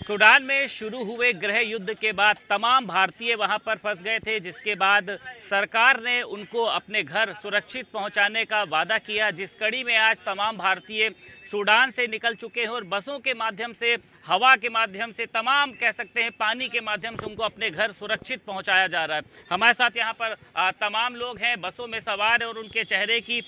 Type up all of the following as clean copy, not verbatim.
Sudan में शुरू हुए गृह युद्ध के बाद तमाम भारतीय वहां पर फंस गए थे, जिसके बाद सरकार ने उनको अपने घर सुरक्षित पहुंचाने का वादा किया, जिस कड़ी में आज तमाम भारतीय सूडान से निकल चुके हैं और बसों के माध्यम से, हवा के माध्यम से, तमाम कह सकते हैं पानी के माध्यम से उनको अपने घर सुरक्षित पहुंचाया जा रहा है। हमारे साथ यहाँ पर तमाम लोग हैं, बसों में सवार है और उनके चेहरे की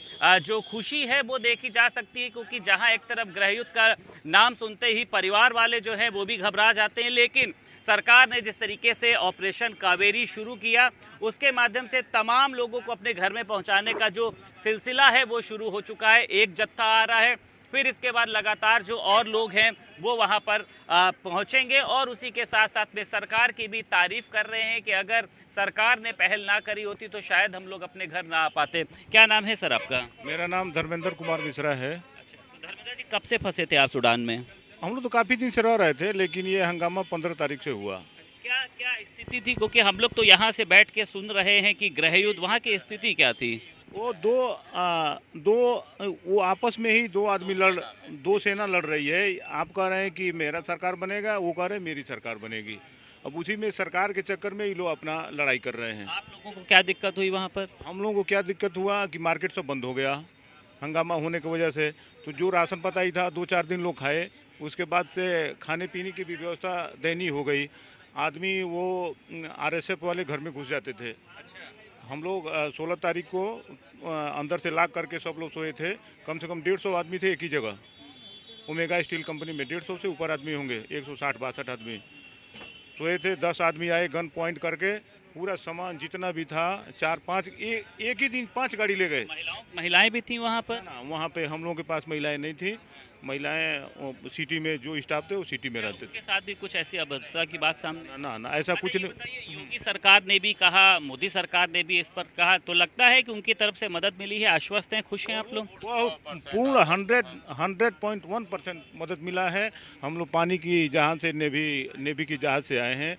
जो खुशी है वो देखी जा सकती है, क्योंकि जहाँ एक तरफ गृह युद्ध का नाम सुनते ही परिवार वाले जो हैं वो भी घबरा जाते हैं, लेकिन सरकार ने जिस तरीके से ऑपरेशन कावेरी शुरू किया उसके माध्यम से तमाम लोगों को अपने घर में पहुंचाने का जो सिलसिला है वो शुरू हो चुका है। एक जत्था आ रहा है, फिर इसके बाद लगातार जो और लोग हैं वो वहां पर पहुंचेंगे और उसी के साथ साथ में सरकार की भी तारीफ कर रहे हैं कि अगर सरकार ने पहल ना करी होती तो शायद हम लोग अपने घर ना आ पाते। क्या नाम है सर आपका? मेरा नाम धर्मेंद्र कुमार मिश्रा है। अच्छा, तो धर्मेंद्र जी, कब से फंसे थे आप सूडान में? हम लोग तो काफ़ी दिन से रह रहे थे, लेकिन ये हंगामा 15 तारीख से हुआ। क्या क्या स्थिति थी, क्योंकि हम लोग तो यहाँ से बैठ के सुन रहे हैं कि गृह युद्ध, वहाँ की स्थिति क्या थी? वो वो आपस में ही दो सेना लड़ रही है। आप कह रहे हैं कि मेरा सरकार बनेगा, वो कह रहे हैं मेरी सरकार बनेगी। अब उसी में सरकार के चक्कर में ये लोग अपना लड़ाई कर रहे हैं। आप लोगों को क्या दिक्कत हुई वहाँ पर? हम लोगों को क्या दिक्कत हुआ कि मार्केट सब बंद हो गया हंगामा होने की वजह से। तो जो राशन पता ही था 2-4 दिन लोग खाए, उसके बाद से खाने पीने की भी व्यवस्था दयनीय हो गई। आदमी वो आरएसएफ वाले घर में घुस जाते थे। हम लोग 16 तारीख को अंदर से लाक करके सब लोग सोए थे। कम से कम 150 आदमी थे एक ही जगह। ओमेगा स्टील कंपनी में 150 से ऊपर आदमी होंगे, 160-62 आदमी सोए थे। 10 आदमी आए गन पॉइंट करके, पूरा सामान जितना भी था 4-5 एक ही दिन 5 गाड़ी ले गए। महिलाएं भी थी वहाँ पर? ना, वहाँ पे हम लोगों के पास महिलाएं नहीं थी। महिलाएं सिटी में जो स्टाफ थे वो सिटी में रहते थे। उनके साथ भी कुछ ऐसी अभद्रता की बात सामने? ना ऐसा कुछ नहीं। योगी सरकार ने भी कहा, मोदी सरकार ने भी इस पर कहा, तो लगता है कि उनकी तरफ से मदद मिली है, आश्वस्त हैं, खुश हैं आप लोग? पूर्ण 100.1% मदद मिला है। हम लोग पानी की जहाज से नेवी की जहाज से आए हैं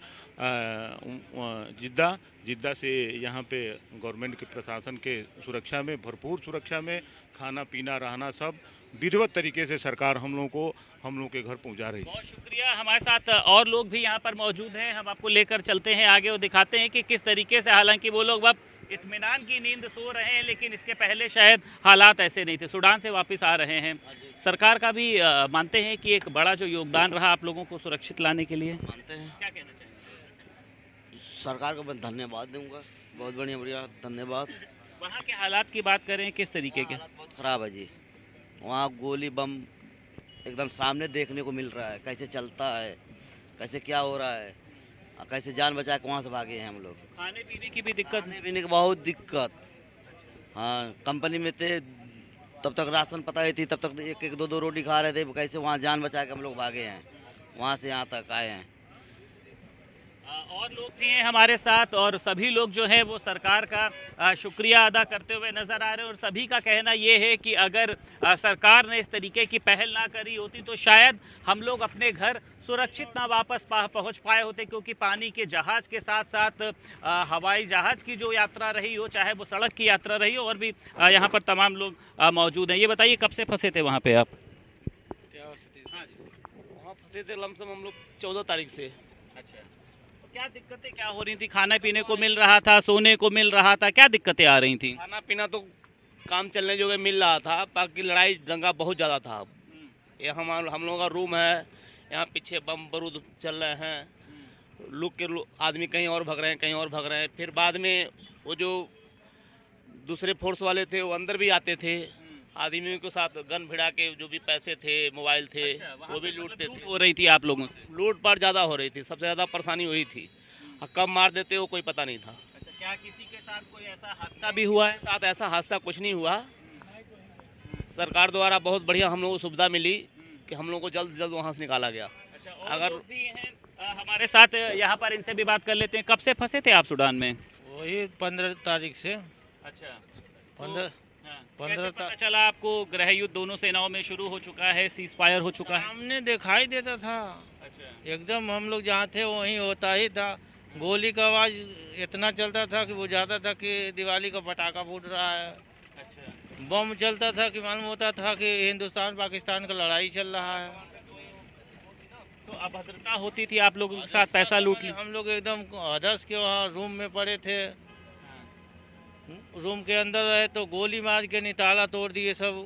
जिद्दा से। यहाँ पे गवर्नमेंट के प्रशासन के सुरक्षा में, भरपूर सुरक्षा में, खाना पीना रहना सब विधिवत तरीके से सरकार हम लोगों के घर पहुँचा रही है। बहुत शुक्रिया। हमारे साथ और लोग भी यहाँ पर मौजूद हैं, हम आपको लेकर चलते हैं आगे और दिखाते हैं कि किस तरीके से, हालांकि वो लोग अब इत्मीनान की नींद सो रहे हैं, लेकिन इसके पहले शायद हालात ऐसे नहीं थे। सूडान से वापस आ रहे हैं, सरकार का भी मानते हैं कि एक बड़ा जो योगदान रहा आप लोगों को सुरक्षित लाने के लिए? मानते हैं। क्या कहना चाहिए? सरकार को मैं धन्यवाद दूंगा, बहुत बढ़िया धन्यवाद। वहाँ के हालात की बात करें, किस तरीके के? हालात बहुत ख़राब है जी। वहाँ गोली बम एकदम सामने देखने को मिल रहा है, कैसे चलता है, कैसे क्या हो रहा है, कैसे जान बचा के वहाँ से भागे हैं हम लोग। खाने पीने की भी दिक्कत? खाने पीने की बहुत दिक्कत। हाँ, कंपनी में थे तब तक राशन पता ही थी, तब तक एक 2 रोटी खा रहे थे। कैसे वहाँ जान बचा के हम लोग भागे हैं, वहाँ से यहाँ तक आए हैं। और लोग भी हैं हमारे साथ और सभी लोग जो है वो सरकार का शुक्रिया अदा करते हुए नजर आ रहे हैं और सभी का कहना ये है कि अगर सरकार ने इस तरीके की पहल ना करी होती तो शायद हम लोग अपने घर सुरक्षित ना वापस पहुंच पाए होते, क्योंकि पानी के जहाज के साथ साथ हवाई जहाज की जो यात्रा रही हो, चाहे वो सड़क की यात्रा रही हो, और भी यहाँ पर तमाम लोग मौजूद हैं। ये बताइए, कब से फंसे थे वहाँ पे आप? वहाँ फंसे थे लमसम हम लोग 14 तारीख से। अच्छा, क्या दिक्कतें क्या हो रही थी? खाने पीने को मिल रहा था, सोने को मिल रहा था, क्या दिक्कतें आ रही थी? खाना पीना तो काम चलने जो मिल रहा था, बाकी लड़ाई दंगा बहुत ज़्यादा था। ये हम लोगों का रूम है, यहाँ पीछे बम बारूद चल रहे हैं, आदमी कहीं और भग रहे हैं, कहीं और भग रहे हैं। फिर बाद में वो जो दूसरे फोर्स वाले थे वो अंदर भी आते थे, आदमियों के साथ गन भिड़ा के जो भी पैसे थे, मोबाइल थे, वो भी लूटते थे। हो रही थी आप लोगों से? लूटपाट ज़्यादा हो रही थी, सबसे ज़्यादा परेशानी वही थी। कब मार देते वो कोई पता नहीं था। अच्छा, क्या किसी के साथ कोई ऐसा हादसा भी हुआ है? साथ ऐसा हादसा कुछ नहीं हुआ। सरकार द्वारा बहुत बढ़िया हम लोगों को सुविधा मिली कि हम लोगों को जल्द से जल्द वहाँ से निकाला गया। अगर भी हैं हमारे साथ यहाँ पर, इनसे भी बात कर लेते हैं। कब से फंसे थे आप सूडान में? वही 15 तारीख से। अच्छा, 15 पता चला आपको गृह युद्ध दोनों सेनाओं में शुरू हो चुका है, सीज फायर हो चुका है? सामने दिखाई देता था। अच्छा, एकदम हम लोग जहाँ थे वहीं होता ही था। गोली का आवाज इतना चलता था कि वो जाता था कि दिवाली का पटाखा फूट रहा है। अच्छा, बम चलता था कि मालूम होता था कि हिंदुस्तान पाकिस्तान का लड़ाई चल रहा है। तो अभद्रता होती थी आप लोगों के साथ, पैसा लूट लिया? हम लोग एकदम हदस के वहाँ रूम में पड़े थे, रूम के अंदर रहे तो गोली मार के ताला तोड़ दिए सब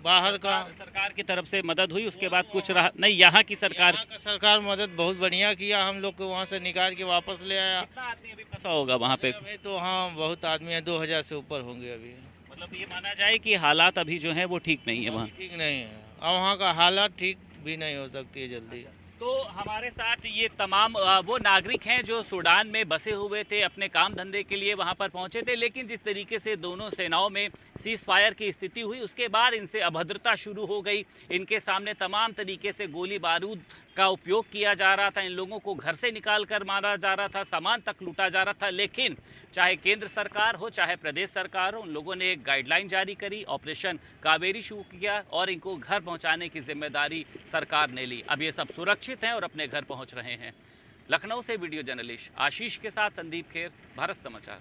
बाहर का। सरकार की तरफ से मदद हुई उसके बाद कुछ रहा नहीं? यहाँ की सरकार, यहाँ का सरकार मदद बहुत बढ़िया किया, हम लोग को वहाँ से निकाल के वापस ले आया। कितना आदमी अभी फंसा होगा वहाँ पे? अभी तो हाँ बहुत आदमी है, 2000 से ऊपर होंगे अभी। मतलब ये माना जाए कि हालात अभी जो है वो ठीक नहीं है वहाँ? ठीक नहीं है, अब वहाँ का हालात ठीक भी नहीं हो सकती है जल्दी। तो हमारे साथ ये तमाम वो नागरिक हैं जो सूडान में बसे हुए थे, अपने काम धंधे के लिए वहां पर पहुंचे थे, लेकिन जिस तरीके से दोनों सेनाओं में सीज फायर की स्थिति हुई उसके बाद इनसे अभद्रता शुरू हो गई। इनके सामने तमाम तरीके से गोली बारूद का उपयोग किया जा रहा था, इन लोगों को घर से निकाल कर मारा जा रहा था, सामान तक लूटा जा रहा था। लेकिन चाहे केंद्र सरकार हो चाहे प्रदेश सरकार हो, उन लोगों ने एक गाइडलाइन जारी करी, ऑपरेशन कावेरी शुरू किया और इनको घर पहुंचाने की जिम्मेदारी सरकार ने ली। अब ये सब सुरक्षित हैं और अपने घर पहुंच रहे हैं। लखनऊ से वीडियो जर्नलिस्ट आशीष के साथ संदीप खेर, भारत समाचार।